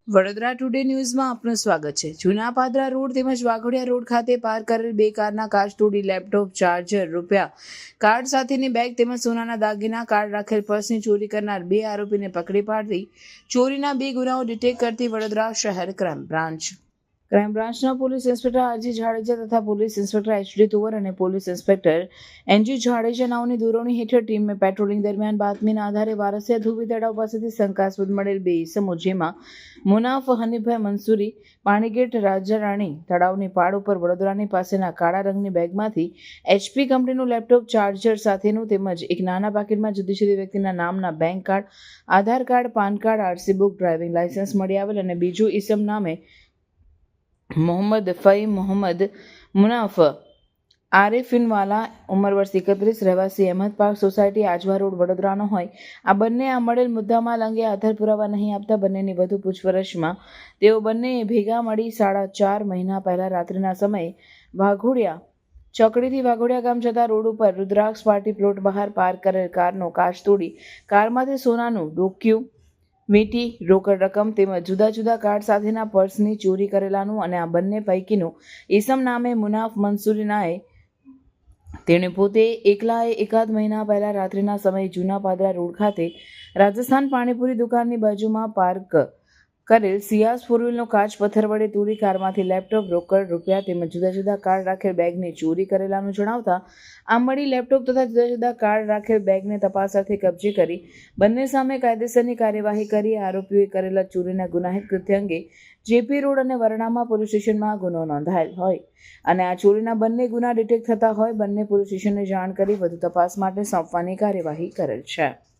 Vadodara today ન્યૂઝમાં આપનું સ્વાગત છે. જૂના પાદરા રોડ તેમજ વાઘોડિયા રોડ ખાતે પાર્ક કરેલ બે કારના કાચ તોડી લેપટોપ, ચાર્જર, રૂપિયા, કાર્ડ સાથેની બેગ તેમજ સોનાના દાગીના, કાર્ડ રાખેલ પર્સની ચોરી કરનાર બે આરોપીને પકડી પાડતી ચોરીના બે ગુનાઓ ડિટેક્ટ કરતી વડોદરા શહેર ક્રાઇમ બ્રાન્ચના પોલીસ ઇન્સ્પેક્ટર આરજી જાડેજા તથા પોલીસ ઇન્સ્પેક્ટર એચડી તોવર અને પોલીસ ઇન્સ્પેક્ટર એનજી જાડેજા નાઓની દોરવણી હેઠળ ટીમે પેટ્રોલિંગ દરમિયાન બાતમીના આધારે વારસિયા ધોબી તળાવ પાસેથી શંકાસ્પદ મળેલ બે ઇસમો જેમાં મુનાફ હનીફભાઈ મંસૂરી પાણીગેટ રાજારાણી તળાવની પાળ ઉપર વડોદરાની પાસેના કાળા રંગની બેગમાંથી HP કંપનીનું લેપટોપ, ચાર્જર સાથેનું તેમજ એક નાના પાકીટમાં જુદી જુદી વ્યક્તિના નામના bank card, Aadhaar card, PAN card, RC book, driving licence મળી આવેલ અને બીજું ઇસમ નામે મોહમ્મદ ફઈ મોહમ્મદ મુનાફ આરિફિનવાલા, ઉંમર વર્ષ 31, રહેવાસી Ahmed park society, Ajwa road, વડોદરાનો હોય. આ બંને આ મળેલ મુદ્દામાલ અંગે આધાર પુરાવા નહીં આપતા બંનેની વધુ પૂછપરછમાં તેઓ બંને ભેગા મળી 4.5 મહિના પહેલા રાત્રિના સમયે વાઘોડિયા ચોકડીથી વાઘોડિયા ગામ જતા રોડ ઉપર રુદ્રાક્ષ પાર્ટી પ્લોટ બહાર પાર્ક કરેલ કારનો કાચ તોડી કારમાંથી સોનાનું ડોક્યું, વીંટી, રોકડ રકમ તેમજ જુદા જુદા કાર્ડ સાથેના પર્સની ચોરી કરેલાનું અને આ બંને પૈકીનું ઈસમ નામે મુનાફ મંસૂરીનાએ તેણે પોતે એકલાએ એકાદ મહિના પહેલા રાત્રિના સમયે જૂના પાદરા રોડ ખાતે રાજસ્થાન પાણીપુરી દુકાનની બાજુમાં પાર્ક કરેલ સિયાઝ ફોરવ્હીલનો કાચ પથ્થર વડે તોડી કારમાંથી લેપટોપ, રોકડ, રૂપિયા તેમજ જુદા જુદા કાર્ડ રાખેલ બેગની ચોરી કરેલાનું જણાવતા આ મળી લેપટોપ તથા જુદા જુદા કાર્ડ રાખેલ બેગને તપાસ અર્થે કબજે કરી બંને સામે કાયદેસરની કાર્યવાહી કરી આરોપીઓએ કરેલા ચોરીના ગુનાહિત કૃત્ય અંગે JP રોડ અને વરણામા પોલીસ સ્ટેશનમાં ગુનો નોંધાયેલ હોય અને આ ચોરીના બંને ગુના ડિટેક્ટ થતા હોય બંને પોલીસ સ્ટેશનને જાણ કરી વધુ તપાસ માટે સોંપવાની કાર્યવાહી કરેલ છે.